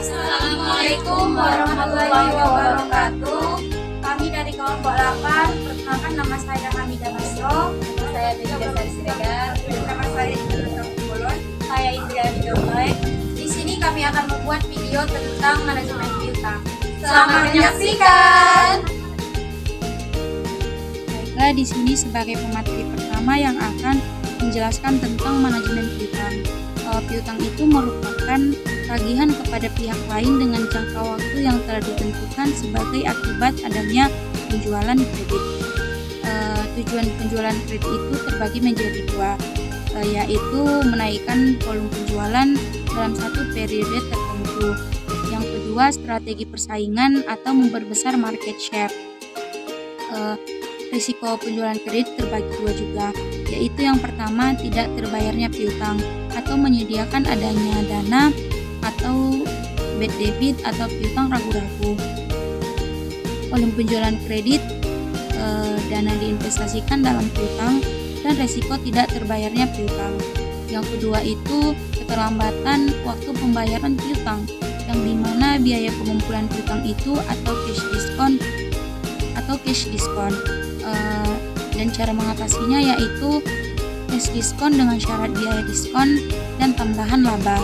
Assalamualaikum warahmatullahi wabarakatuh. Kami dari kelompok 8, perkenalkan nama saya Hamidah Masro. Saya Beda Sari Siregar. Nama saya Indra Bolon. Saya Indriani Domai. Di sini kami akan membuat video tentang manajemen piutang. Selamat menyaksikan. Baiklah, di sini sebagai pemateri pertama yang akan menjelaskan tentang manajemen piutang. Piutang itu merupakan tagihan kepada pihak lain dengan jangka waktu yang telah ditentukan sebagai akibat adanya penjualan kredit. Tujuan penjualan kredit itu terbagi menjadi dua, yaitu menaikkan volume penjualan dalam satu periode tertentu. Yang kedua, strategi persaingan atau memperbesar market share. Risiko penjualan kredit terbagi dua juga, yaitu yang pertama tidak terbayarnya piutang atau menyediakan adanya dana atau bad debit atau piutang ragu-ragu. Volume penjualan kredit, dana diinvestasikan dalam piutang, dan resiko tidak terbayarnya piutang. Yang kedua itu keterlambatan waktu pembayaran piutang, yang dimana biaya pengumpulan piutang itu atau cash diskon. Dan cara mengatasinya yaitu cash diskon dengan syarat biaya diskon dan tambahan laba.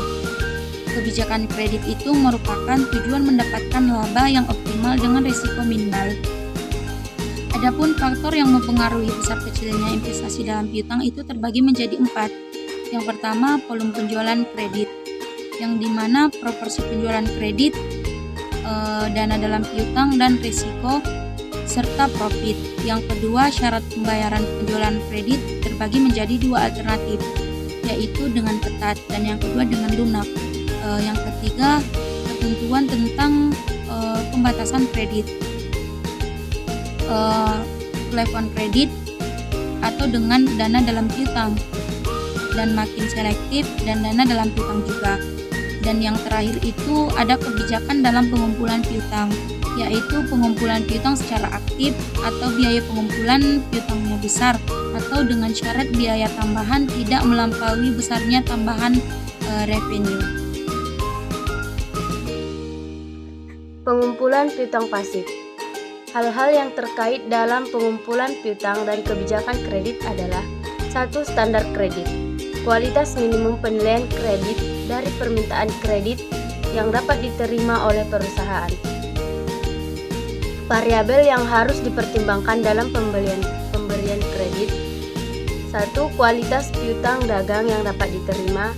Kebijakan kredit itu merupakan tujuan mendapatkan laba yang optimal dengan risiko minimal. Adapun faktor yang mempengaruhi besar kecilnya investasi dalam piutang itu terbagi menjadi 4. Yang pertama, volume penjualan kredit, yang dimana proporsi penjualan kredit, dana dalam piutang dan risiko serta profit. Yang kedua, syarat pembayaran penjualan kredit terbagi menjadi 2 alternatif, yaitu dengan ketat dan yang kedua dengan lunak. Yang ketiga, ketentuan tentang pembatasan kredit, plafon kredit atau dengan dana dalam piutang, dan makin selektif dan dana dalam piutang juga. Dan yang terakhir itu ada kebijakan dalam pengumpulan piutang, yaitu pengumpulan piutang secara aktif atau biaya pengumpulan piutangnya besar atau dengan syarat biaya tambahan tidak melampaui besarnya tambahan revenue. Pengumpulan piutang pasif. Hal-hal yang terkait dalam pengumpulan piutang dan kebijakan kredit adalah 1. Standar kredit. Kualitas minimum penilaian kredit dari permintaan kredit yang dapat diterima oleh perusahaan. Variabel yang harus dipertimbangkan dalam pemberian kredit. 1. Kualitas piutang dagang yang dapat diterima,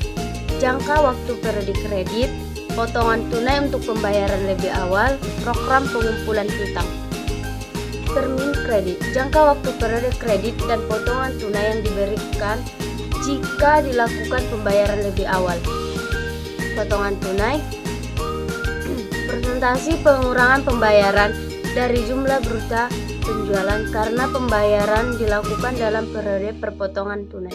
jangka waktu periode kredit, potongan tunai untuk pembayaran lebih awal, program pengumpulan piutang. Termin kredit, jangka waktu periode kredit dan potongan tunai yang diberikan jika dilakukan pembayaran lebih awal. Potongan tunai, persentase pengurangan pembayaran dari jumlah bruta penjualan karena pembayaran dilakukan dalam periode perpotongan tunai.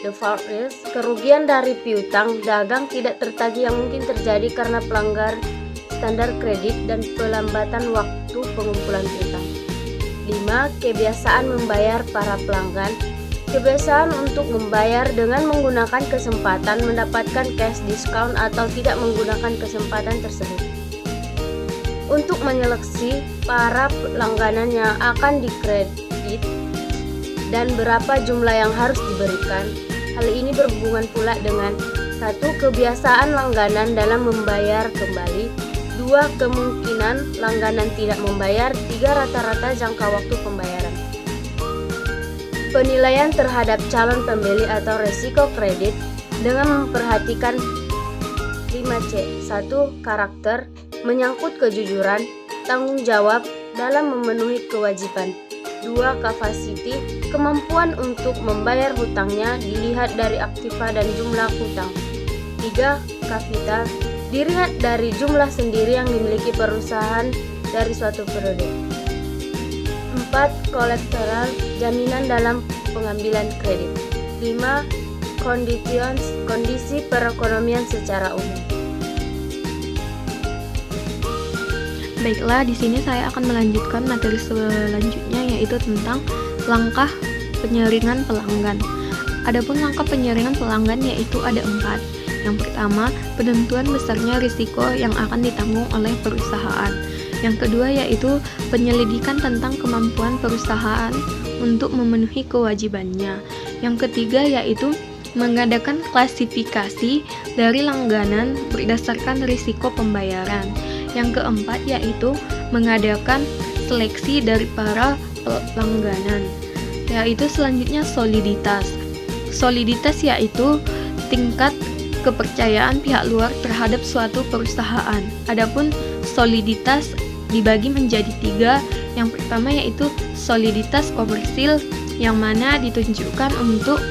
Default risk, kerugian dari piutang dagang tidak tertagih yang mungkin terjadi karena pelanggaran standar kredit dan pelambatan waktu pengumpulan piutang. 5. Kebiasaan membayar para pelanggan, kebiasaan untuk membayar dengan menggunakan kesempatan mendapatkan cash discount atau tidak menggunakan kesempatan tersebut. Untuk menyeleksi para pelangganan yang akan dikredit dan berapa jumlah yang harus diberikan. Hal ini berhubungan pula dengan 1. Kebiasaan langganan dalam membayar kembali, 2. Kemungkinan langganan tidak membayar, 3. Rata-rata jangka waktu pembayaran. Penilaian terhadap calon pembeli atau resiko kredit dengan memperhatikan 5C. 1. Karakter, menyangkut kejujuran, tanggung jawab dalam memenuhi kewajiban. 2. Capacity, kemampuan untuk membayar hutangnya dilihat dari aktiva dan jumlah hutang. 3. Kapital, dilihat dari jumlah sendiri yang dimiliki perusahaan dari suatu periode. 4. Collateral, jaminan dalam pengambilan kredit. 5. Conditions, kondisi perekonomian secara umum. Baiklah, di sini saya akan melanjutkan materi selanjutnya, yaitu tentang langkah penyaringan pelanggan. Adapun langkah penyaringan pelanggan yaitu ada 4. Yang pertama, penentuan besarnya risiko yang akan ditanggung oleh perusahaan. Yang kedua yaitu penyelidikan tentang kemampuan perusahaan untuk memenuhi kewajibannya. Yang ketiga yaitu mengadakan klasifikasi dari langganan berdasarkan risiko pembayaran. Yang keempat yaitu mengadakan seleksi dari para pelangganan. Yaitu selanjutnya soliditas. Soliditas yaitu tingkat kepercayaan pihak luar terhadap suatu perusahaan. Adapun soliditas dibagi menjadi 3. Yang pertama yaitu soliditas komersil, yang mana ditunjukkan untuk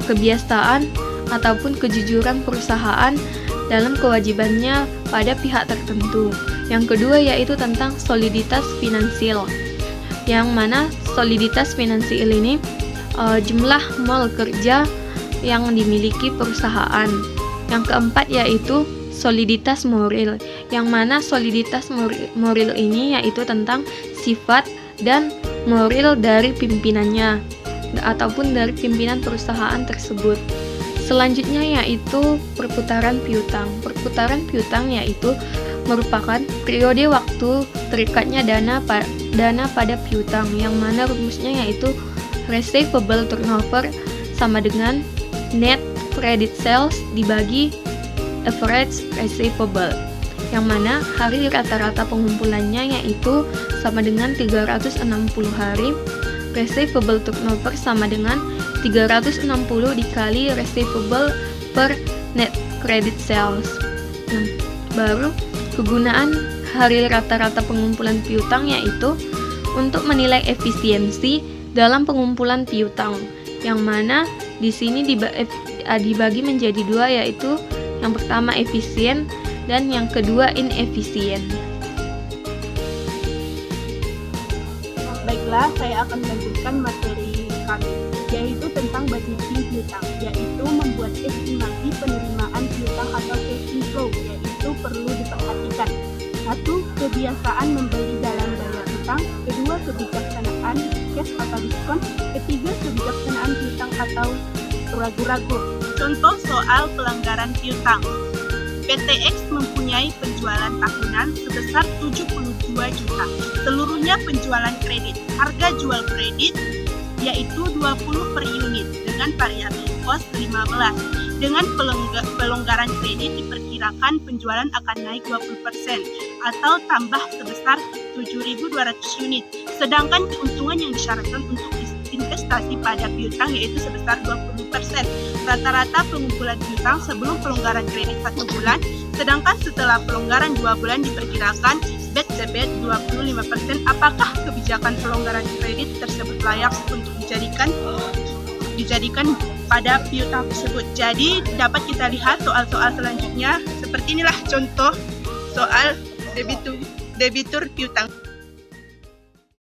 kebiasaan ataupun kejujuran perusahaan dalam kewajibannya pada pihak tertentu. Yang kedua yaitu tentang soliditas finansial, yang mana soliditas finansial ini jumlah mal kerja yang dimiliki perusahaan. Yang keempat yaitu soliditas moral, yang mana soliditas moral ini yaitu tentang sifat dan moral dari pimpinannya ataupun dari pimpinan perusahaan tersebut. Selanjutnya yaitu perputaran piutang. Perputaran piutang yaitu merupakan periode waktu terikatnya dana pada piutang, yang mana rumusnya yaitu receivable turnover sama dengan net credit sales dibagi average receivable, yang mana hari rata-rata pengumpulannya yaitu sama dengan 360 hari. Receivable turnover sama dengan 360 dikali receivable per net credit sales. Nah, baru kegunaan hari rata-rata pengumpulan piutang yaitu untuk menilai efisiensi dalam pengumpulan piutang, yang mana di sini dibagi menjadi 2 yaitu yang pertama efisien dan yang kedua inefisien. Baiklah, saya akan melanjutkan materi kami, yaitu tentang budgeting piutang, yaitu membuat estimasi penerimaan piutang atau cash flow, yaitu perlu diperhatikan. 1. Kebiasaan membeli dalam bayar utang. 2. Kebijaksanaan cash atau diskon. 3. Kebijaksanaan piutang atau ragu-ragu. Contoh soal pelanggaran piutang. PTX mempunyai penjualan tahunan sebesar 72 juta. Seluruhnya penjualan kredit. Harga jual kredit yaitu 20 per unit dengan variabel cost 15. Dengan pelonggaran kredit diperkirakan penjualan akan naik 20% atau tambah sebesar 7.200 unit. Sedangkan keuntungan yang disyaratkan untuk investasi pada piutang yaitu sebesar 20%. Rata-rata pengumpulan piutang sebelum pelonggaran kredit 1 bulan, sedangkan setelah pelonggaran 2 bulan diperkirakan bad debit 25%. Apakah kebijakan pelonggaran kredit tersebut layak untuk dijadikan pada piutang tersebut? Jadi dapat kita lihat soal-soal selanjutnya seperti inilah contoh soal debitur piutang.